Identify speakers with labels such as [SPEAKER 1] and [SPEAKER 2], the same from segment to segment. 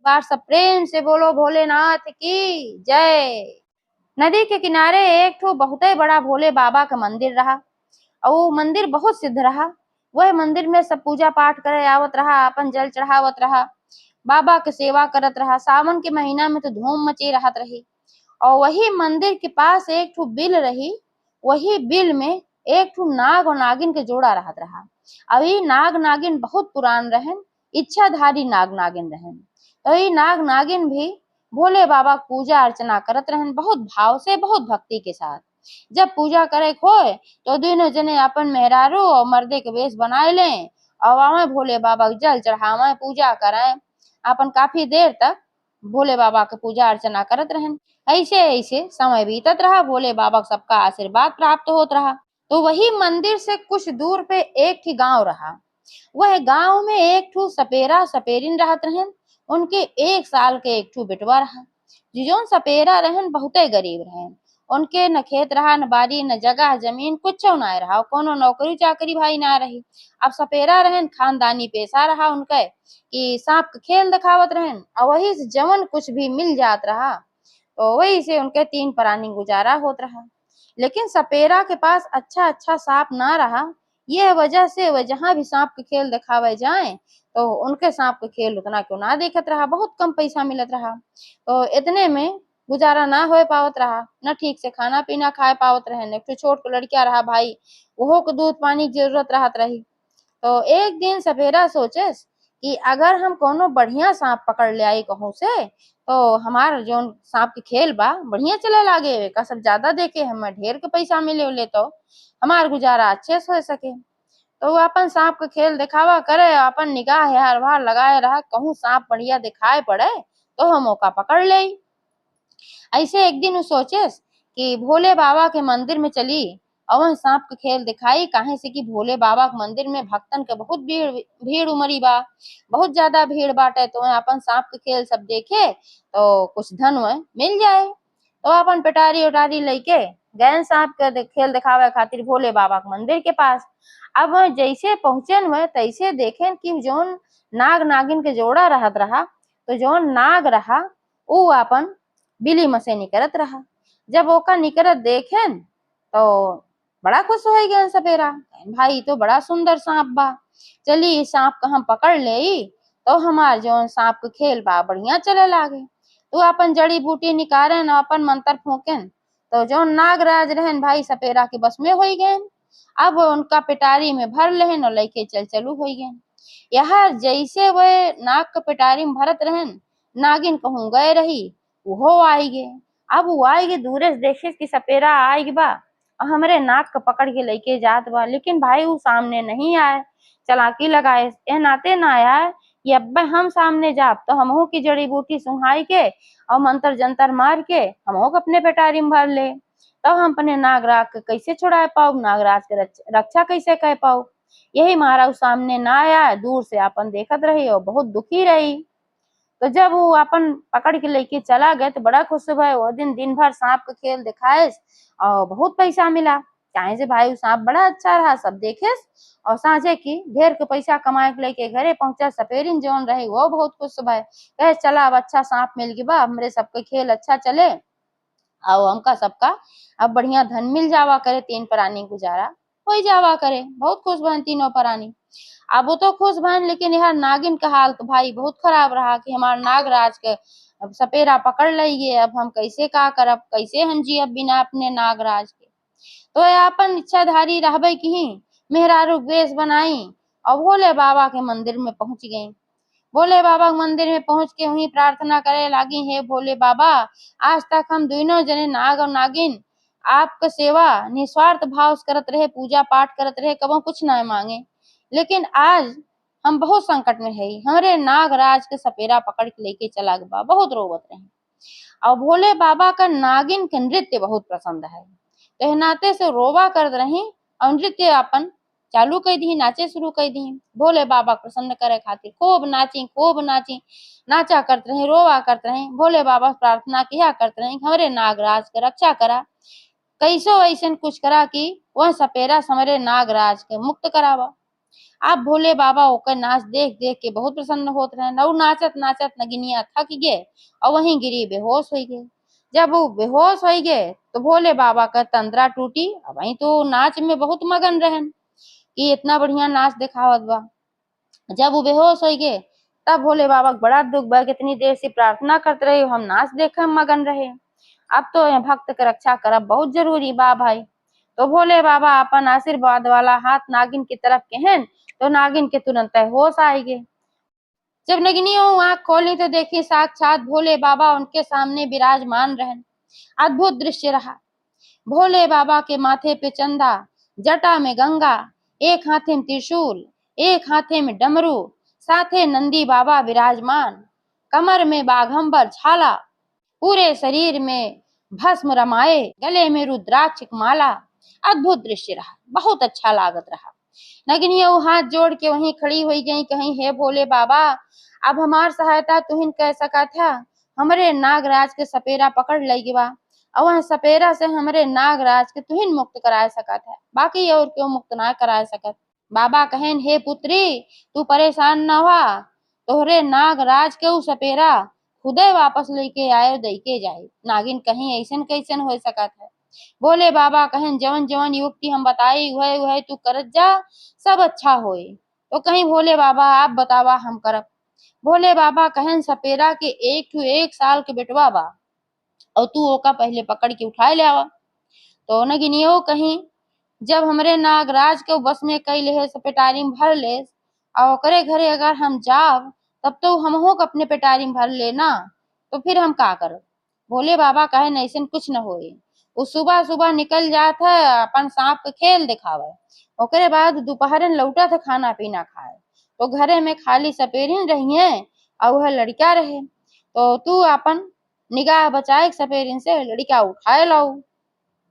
[SPEAKER 1] बार सब प्रेम से बोलो भोलेनाथ की जय। नदी के किनारे एक ठो बहुत ही बड़ा भोले बाबा का मंदिर रहा और वो मंदिर बहुत सिद्ध रहा। वह मंदिर में सब पूजा पाठ करे आवत रहा, अपन जल चढ़ावत रहा, बाबा के सेवा करत रहा। सावन के महीना में तो धूम मची रहत रही। और वही मंदिर के पास एक ठो बिल रही। वही बिल में एक ठो नाग और नागिन के जोड़ा रहत रहा। अभी नाग नागिन बहुत पुरान रहन, इच्छाधारी नाग नागिन रहन। तो ये नाग नागिन भी भोले बाबा की पूजा अर्चना करत रहन, बहुत भाव से, बहुत भक्ति के साथ। जब पूजा करे होए तो दोनों जने अपन मेहरारू और मर्दे के वेश बनाए लें और आवे भोले बाबा के जल चढ़ावे, पूजा करें। अपन काफी देर तक भोले बाबा के पूजा अर्चना करत रहन। ऐसे ऐसे समय बीतत रहा, भोले बाबा को सबका आशीर्वाद प्राप्त होत रहा। तो वही मंदिर से कुछ दूर पे एक ही गांव रहा। वह गांव में एक ठो सपेरा सपेरिन रहत रहन। उनके 1 साल के एक ठो बेटवा रहा। जिजोन सपेरा रहन बहुते गरीब रहन। उनके न खेत रहा, न बाड़ी, न जगह जमीन, कुछ ना रहा। कोनो नौकरी चाकरी भाई ना रही। अब सपेरा रहन, खानदानी पेशा रहा उनके कि सांप के खेल दिखावत रहन और वही से जवन कुछ भी मिल जात रहा तो वही से उनके 3 प्राणी गुजारा होत रहा। लेकिन सपेरा के पास अच्छा अच्छा सांप ना रहा। यह वजह से वह जहां भी सांप के खेल दिखावे जाए तो उनके सांप के खेल उतना क्यों ना देखत रहा, बहुत कम पैसा मिलत रहा। तो इतने में गुजारा ना हो पावत रहा, न ठीक से खाना पीना खाए पावत रहे। एक छोट लड़किया रहा भाई, वो को दूध पानी की जरूरत रहत रही। तो एक दिन सपेरा सोचे कि अगर हम कोनो बढ़िया सांप पकड़ ले आई कहूं से तो हमार जो सांप के खेल बा बढ़िया चले लागे, का सब ज्यादा देके हमें ढेर के पैसा मिले तो हमार गुजारा अच्छे से हो सके। तो वो अपन सांप के खेल दिखावा करे, अपन निगाह हार बार लगाए रहा, कहूं सांप बढ़िया दिखाए पड़े तो हम मौका पकड़ ले। ऐसे एक दिन वो सोचे कि भोले बाबा के मंदिर में चली और वह सांप के खेल दिखाई। काहे से कि भोले बाबा के मंदिर में भक्तन के बहुत भीड़ भीड़ उमरी बा, बहुत ज्यादा भीड़ बाटे। तो वह अपन सांप के खेल सब देखे तो कुछ धन वह मिल जाए। तो अपन पिटारी उटारी लेके गए सांप के खेल दिखावे खातिर भोले बाबा के मंदिर के पास। अब वह जैसे पहुंचे वह तैसे देखे कि जोन नाग नागिन के जोड़ा रहत रहा, तो जोन नाग रहा वो अपन बिली मसेनी करत रहा। जब ओका निकरत देखेन तो बड़ा खुश हो गया सपेरा, भाई तो बड़ा सुंदर सांप बा, चली सांप का हम पकड़ ले तो हमार जो सांप के खेल बा बढ़िया चले लागे। तो अपन जड़ी बूटी निकारेन अपन मंत्र फूकेन तो जो नागराज रहन भाई सपेरा के बस में हो गए। अब उनका पिटारी में भर लेहन और लेके चल चलू हो गए। यह जैसे वह नाग के पिटारी में भरत रहन, नागिन कहूँ गए रही वो आई गे। अब वो आई गे दूरे से देखे कि सपेरा आई बा और हमरे नाक को पकड़ के लेके जात बा, लेकिन भाई वो सामने नहीं आए। चलाकी लगाए ए नाते ना आया कि अब हम सामने जाब तो हमहू की जड़ी बूटी सुहाई के और मंत्र जंतर मार के हमहू अपने पेटारी में भर ले तो हम अपने नागराज के कैसे छुड़ा पाऊ, नागराज के रक्षा कैसे कह पाऊ। यही महाराज सामने ना आया, दूर से अपन देखत रही और बहुत दुखी रही। तो जब वो अपन पकड़ के लेके चला गया तो बड़ा खुश हुआ। वो दिन दिन भर सांप का खेल दिखाए और बहुत पैसा मिला। चाहे से भाई सांप बड़ा अच्छा रहा, सब देखे और साझे की ढेर के पैसा कमाए के लेके घरे पहुंचा। सपेरिन जोन रही वो बहुत खुश हुआ, कहे चला अब अच्छा सांप मिल गया बा, हमरे सबके खेल अच्छा चले और हमका सबका अब बढ़िया धन मिल जावा करे, 3 प्राणी गुजारा हो जावा करे। बहुत खुश बहन 3 प्राणी। अब वो तो खुश बहन, लेकिन यार नागिन का हाल तो भाई बहुत खराब रहा कि हमारे नागराज के अब सपेरा पकड़ लिये। अब हम कैसे का करब, कैसे हम जियब बिना अपने नागराज के। तो अपन इच्छाधारी रहबे की मेहरारू वेश बनाई और भोले बाबा के मंदिर में पहुंच गई। भोले बाबा के मंदिर में पहुंच के वही प्रार्थना करे लागी, हे भोले बाबा आज तक हम दोनों जने नाग और नागिन आपका सेवा निस्वार्थ भाव से करत रहे, पूजा पाठ करत रहे, कबो कुछ ना मांगे। लेकिन आज हम बहुत संकट में है, हमारे नागराज के सपेरा पकड़ के लेके चला गया, बहुत रोवत रहे। और भोले बाबा का नागिन के नृत्य बहुत पसंद है, तो नाते से रोवा कर रही और नृत्य अपन चालू कर दी, नाचे शुरू कर दी। भोले बाबा प्रसन्न करे खातिर खूब नाची, खूब नाची, नाचा करते रहे, रोवा करते रहे। भोले बाबा प्रार्थना किया करते रहे, हमारे नागराज के रक्षा करा, कैसो ऐसा कुछ करा कि वह सपेरा समरे नागराज के मुक्त करावा। आप भोले बाबा ओकर नाच देख देख के बहुत प्रसन्न होत रहे। और नाचत नाचत नगिनिया थक गए और वहीं गिरी बेहोश हो गए। जब वो बेहोश हो गए तो भोले बाबा का तंद्रा टूटी। और वहीं तो नाच में बहुत मगन रहन कि इतना बढ़िया नाच दिखावत बा। जब वो बेहोश हो गए तब भोले बाबा को बड़ा दुख बा, कितनी देर से प्रार्थना करते रहे, हम नाच देखे में मगन रहे, अब तो ये भक्त के रक्षा करब बहुत जरूरी बा भाई। तो भोले बाबा अपन आशीर्वाद वाला हाथ नागिन की तरफ कहन तो नागिन के तुरंत होश आए गए। जब नगिनियों आंख खोली तो देखी साक्षात भोले बाबा उनके सामने विराजमान रहन। अद्भुत दृश्य रहा। भोले बाबा के माथे पे चंदा, जटा में गंगा, एक हाथे में त्रिशूल, एक हाथे में डमरू, साथे नंदी बाबा विराजमान, कमर में बाघंबर छाला, पूरे शरीर में भस्म रमाए, गले में रुद्राक्ष माला। अद्भुत दृश्य रहा, बहुत अच्छा लागत रहा। नगिनिया हाथ जोड़ के वहीं खड़ी हुई गई, कहीं हे भोले बाबा अब हमार सहायता तुहिन कह सका था। हमरे नागराज के सपेरा पकड़ लगी बा और वह सपेरा से हमरे नागराज के तुहिन मुक्त कराए सका था, बाकी और क्यों मुक्त ना कराए सकत। बाबा कहन हे पुत्री तू परेशान न हुआ, तोहरे नागराज के उ सपेरा खुदे वापस लेके आए दई के जाए। नागिन कहीं ऐसन कैसन हो सकत है। भोले बाबा कहन जवन जवन युक्ति हम बताई वह वह तू करत जा, सब अच्छा होए। तो कहीं भोले बाबा आप बतावा हम करब। भोले बाबा कहन सपेरा के एक साल के बेटवा बा और तू ओका पहले पकड़ के उठाए ले आवा। तो नगिनियो कहीं जब हमरे नागराज के बस में कई ले पेटारी में भर ले और ओकरे घरे अगर हम जाब तब तो हमहो के अपने पेटारी में भर लेना, तो फिर हम का करब। भोले बाबा कहे ऐसन कुछ न होए। वो सुबह सुबह निकल जात है अपन सांप के खेल दिखावे, ओकरे बाद दोपहरन लौटा था खाना पीना खाए। तो घरे में खाली सपेरिन रही है और वह लड़का रहे, तो तू अपन निगाह बचाए सपेरिन से लड़का उठाए लाऊ।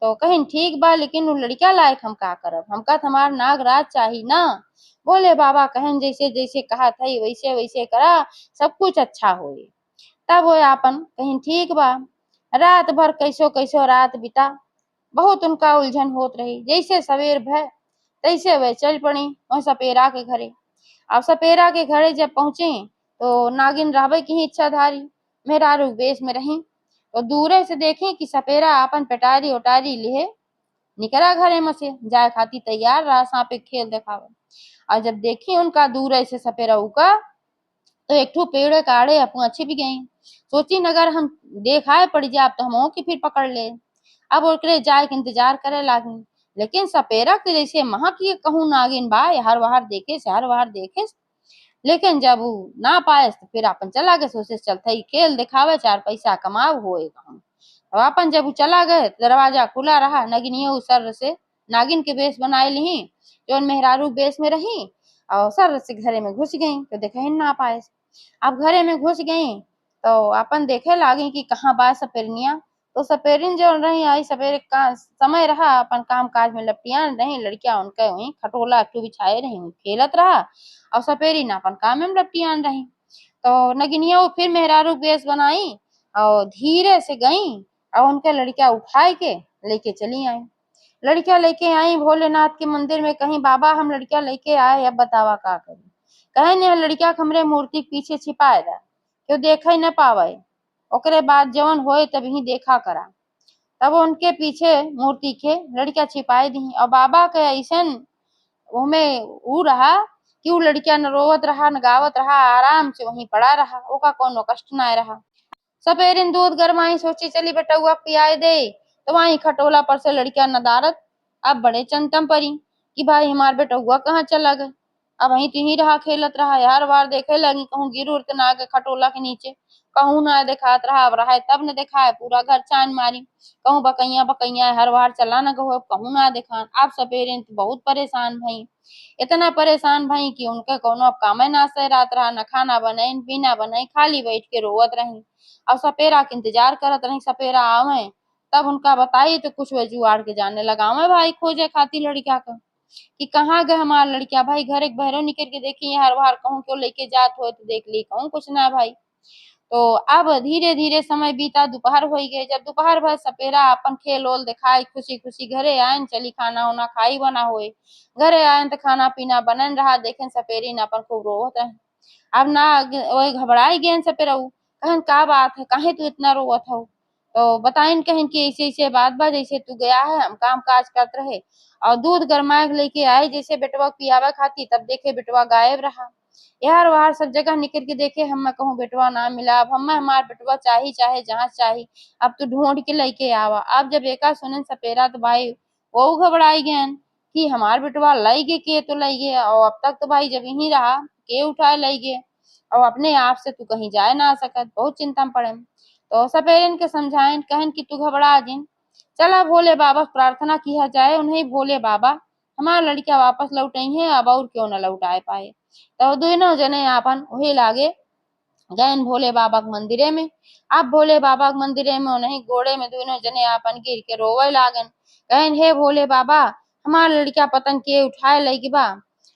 [SPEAKER 1] तो कहीं ठीक बा लेकिन वो लड़का लायक हम का करब, हमका हमार नागराज चाहिए ना। बोले बाबा कहन जैसे जैसे कहा था वैसे वैसे करा, सब कुछ अच्छा होए। तब वो आपन कहीं ठीक बा। रात भर कैसो कैसो रात बिता, बहुत उनका उलझन होत रही। जैसे सवेर भय तैसे वे चल पड़ी वह सपेरा के घरे। अब सपेरा के घरे जब पहुंचे तो नागिन रावे की ही इच्छाधारी मेहरारू वेश में रही। तो दूरे से देखे कि सपेरा अपन पेटारी ओटारी लिए निकला घरे में से जाए खाती तैयार रहा सांपे खेल दिखावे। और जब देखी उनका दूर से सपेरा उका तो एक ठो पेड़ काढ़े अपू छिप गई। सोची नगर हम देखाए पड़ जाए तो हम की फिर पकड़ ले। अब ओकरे जाए के इंतजार करे लागी, लेकिन सपेरा के जैसे महा की कहूँ नागिन बा हर बाहर देखे से हर बाहर देखे से। लेकिन जब वो ना पाए तो फिर अपन चला गए, सोचे चलते ही खेल दिखावे चार पैसा कमाओ होएगा हम। अब अपन जब वो चला गए दरवाजा खुला रहा, नगिनिया सर से नागिन के बेस बनाए ली जो मेहरारू बेस में रही और सर से घरे में घुस गई तो देखे ना पाए। अब घरे में घुस गई तो अपन देखे लागी कि कहाँ बा सपेरनिया। तो सपेरिन जो रही आई सवेरे का समय रहा अपन काम काज में लपटियान रही, लड़कियां उनके वही खटोला एक बिछाए रही खेलत रहा और सपेरिन अपन काम में लपटियान रही। तो नगिनिया वो फिर मेहरारू बेस बनाई और धीरे से गई और उनके लड़कियां उठाए के लेके चली आई। लड़कियां लेके आई भोलेनाथ के मंदिर में, कहीं बाबा हम लड़कियां लेके आए अब बतावा का करी। कहे ने लड़किया हमरे मूर्ति के पीछे छिपाए दा क्यों देखे न पावे, ओकरे बाद जवन होए तभी देखा करा। तब उनके पीछे मूर्ति के लड़कियां छिपाई दी और बाबा के ऐसन उमें ऊ रहा कि वो लड़किया न रोवत रहा न गावत रहा, आराम से वहीं पड़ा रहा, ओका कोनो कष्ट ना रहा। सपेरिन दूध गरमाई सोची चली बेटा हुआ पियाए दे, तो वहीं खटोला पर से लड़किया नदारत अब बड़े चंतम परी कि भाई हमार बेटा हुआ कहाँ चला गए। अब वहीं तुही रहा खेलत रहा, हर बार देखे लगी कहूँ गिर उड़ ना गए खटोला के नीचे, कहूँ ना दिखात रहा। अब रहा तब न दिखाए पूरा घर चान मारी, कहूँ बकैया बकैया हर बार चला न गो कहूँ ना दिखा। आप सपेरे तो बहुत परेशान भई, इतना परेशान भई कि उनके कोनो अब कामे ना से रात रहा, न खाना बनाई न पीना बनाई, खाली बैठ के रोवत रही और सपेरा के इंतजार करत रही सपेरा आवे। तब उनका बताई तो कुछ वे जुआड़ के जाने लगा मैं भाई खोजे खाती लड़किया का कि कहाँ गए हमार लड़किया। भाई घर एक बहरों निकल के देखी हर बार कहूँ क्यों लेके जात हो तो देख ली कहूँ कुछ ना भाई। तो अब धीरे धीरे समय बीता, दोपहर हो गए। जब दोपहर भर सपेरा अपन खेल ओल दिखाई खुशी खुशी घरे आयन, चली खाना उना खाई बना होए। घरे आयन तो खाना पीना बनन रहा, देखें सपेरी न अपन खूब रोवत है। अब ना वही घबराई गेन सपेरऊ, कहन का बात है, काहे तू इतना रोवत हो। तो बताइन कहन कि ऐसे ऐसे बात बा, जैसे तू गया है हम काम काज करत रहे और दूध गरमाए के लेके आए जैसे बेटवा पियावा खाती, तब देखे बेटवा गायब रहा। यार वहां सब जगह निकल के देखे, हम कहूँ बेटवा ना मिला। अब हम हमार बेटवा चाही चाहे जहाँ चाही, अब तू ढूंढ के लेके आवा। अब जब एका सुनन सपेरा तो भाई वो घबराई गए कि हमार बेटवा लाई गे के तो लाई गे, और अब तक तो भाई जब यहीं रहा के उठाए लाई गे, और अपने आप से तू कहीं जाए ना सकत। बहुत चिंता में पड़े। तो सपेरन के समझाएं, कहन कि तू घबरा जिन, चला भोले बाबा प्रार्थना किया जाए, उन्हें भोले बाबा हमारा लड़किया वापस लौटई है, अब और क्यों न लौटाए पाए। तो दोनों जने आपन वही लागे गैन भोले बाबा के मंदिरे में। अब भोले बाबा के मंदिरे में उन्हें गोड़े में दोनों जने आपन गिर के रोवे लागन, कहन हे भोले बाबा हमार लड़किया पतन के उठाए लगी बा,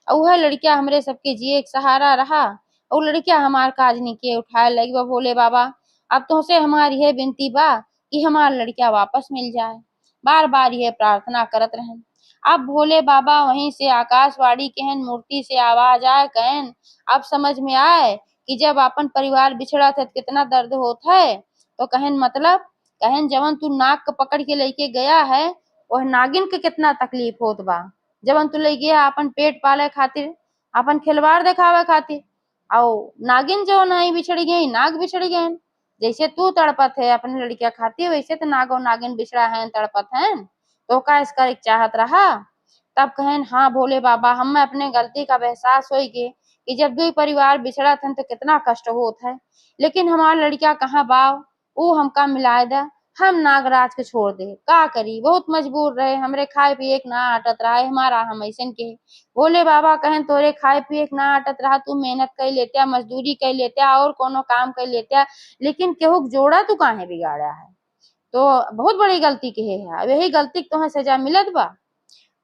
[SPEAKER 1] वह लड़किया हमरे सबके जिए के सहारा रहा, और लड़किया हमार काज नहीं के उठाए लगी बा। भोले बाबा अब तुमसे हमारी यह विनती बा कि हमार लड़किया वापस मिल जाए। बार बार यह प्रार्थना करत रहन। अब भोले बाबा वहीं से आकाशवाणी कहन, मूर्ति से आवाज आए, कहन अब समझ में आए कि जब अपन परिवार बिछड़ा था तो कितना दर्द होता है। तो कहन मतलब, कहन जवन तू नाक पकड़ के लेके गया है वह नागिन के कितना तकलीफ होत बा। जवन तू ले गया अपन पेट पाले खातिर, अपन खिलवाड़ दिखावे खातिर, और नागिन जो नहीं बिछड़ गई, नाग बिछड़ गए। जैसे तू तड़पत है अपनी लड़किया खातिर, वैसे तो नागो नागिन बिछड़ा है तड़पत है। तो का इसका एक चाहत रहा। तब कहन हाँ भोले बाबा हम अपने गलती का एहसास हो गए कि जब दो परिवार बिछड़ा था तो कितना कष्ट होता है, लेकिन हमार लड़किया कहाँ बाव, वो हमका मिलाए दा, हम नागराज के छोड़ दे का करी, बहुत मजबूर रहे, हमरे खाए पिए के ना आटत रहा है, हमारा हम ऐसन के। भोले बाबा कहन तोरे खाए पिए के ना आटत रहा, तू मेहनत कर लेते, मजदूरी कर लेते और कोनो काम कर लेते, लेकिन केहू जोड़ा तू काहे बिगाड़ा है। तो बहुत बड़ी गलती के है, अब यही गलती तुम्हें सजा मिलत बा।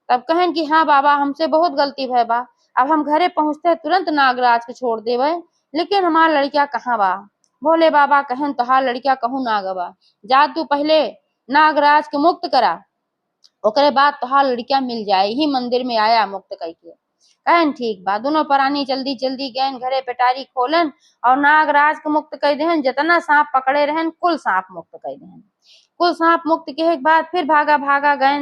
[SPEAKER 1] तब कहन कि हाँ बाबा हमसे बहुत गलती भय बा, अब हम घरे पहुंचते तुरंत नागराज के छोड़ देवे, लेकिन हमार लड़किया कहाँ बा। भोले बाबा कहन तोहार लड़किया कहूँ ना गवा, जा तू पहले नागराज के मुक्त करा, ओकरे बाद तोहार लड़किया मिल जाए, ही मंदिर में आया मुक्त करके। कहन ठीक बा, दोनों प्राणी जल्दी जल्दी गए घरे पेटारी खोलन और नागराज के मुक्त कर देहन, जितना सांप पकड़े रहन कुल सांप मुक्त कर देहन। कुल सांप मुक्त के बाद फिर भागा भागा गए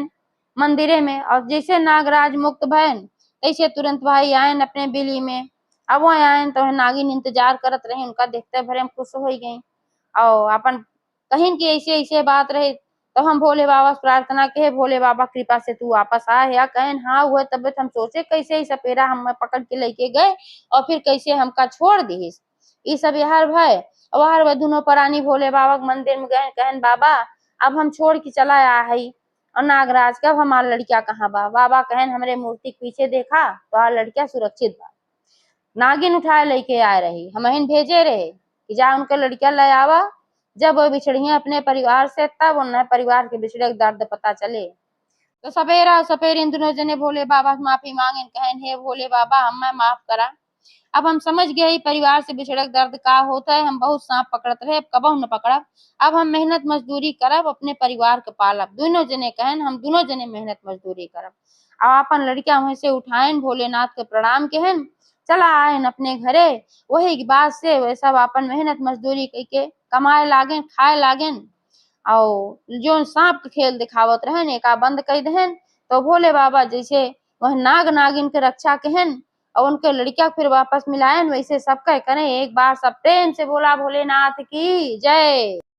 [SPEAKER 1] मंदिरे में, और जैसे नागराज मुक्त भयन तैसे तुरंत भाई आयन अपने बिली में। अब वो आयन तो नागिन इंतजार करत रहे, उनका देखते भरे हम खुश हो गई। और अपन कहीं की ऐसे ऐसे बात रहे, तो हम भोले बाबा से प्रार्थना के भोले बाबा कृपा से तू वापस आए, या कहन हाँ हुए तबियत हम सोचे कैसे ही सपेरा हम पकड़ के लेके गए और फिर कैसे हमका छोड़ दी। ये सब यार भय और वह दोनों प्राणी भोले बाबा के मंदिर में गए, कहन बाबा अब हम छोड़ के चला आ है, और नागराज कब हमार लड़किया कहाँ बा। बाबा कहन हमरे मूर्ति के पीछे देखा तो लड़किया सुरक्षित बा, नागिन उठाए लेके आए रही, हम भेजे रहे कि जा उनके लड़किया ले आवा। जब वो बिछड़ी अपने परिवार से तब उन्हें परिवार के बिछड़े दर्द पता चले। तो सपेरा सपेरी इन दोनों जने भोले बाबा से माफी मांगे, कहन हे भोले बाबा हमें माफ करा, अब हम समझ गए परिवार से बिछड़क दर्द का होता है, हम बहुत सांप पकड़त रहे, अब कबहू न पकड़ब, अब हम मेहनत मजदूरी करब अपने परिवार के पालब। दोनों जने कहन हम दोनों जने मेहनत मजदूरी करब। अब अपन लड़किया वहीं से उठाएन भोलेनाथ के प्रणाम कहन चला आयन अपने घरे। वही बात से वे सब अपन मेहनत मजदूरी करके कमाए लागेन खाए लागेन, और जो सांप के खेल दिखावत रहन एका बंद कर दहन। तो भोले बाबा जैसे वह नाग नागिन के रक्षा कहन और उनके लड़किया फिर वापस मिलायन, वैसे सबका करें एक बार सब प्रेम से बोला भोलेनाथ की जय।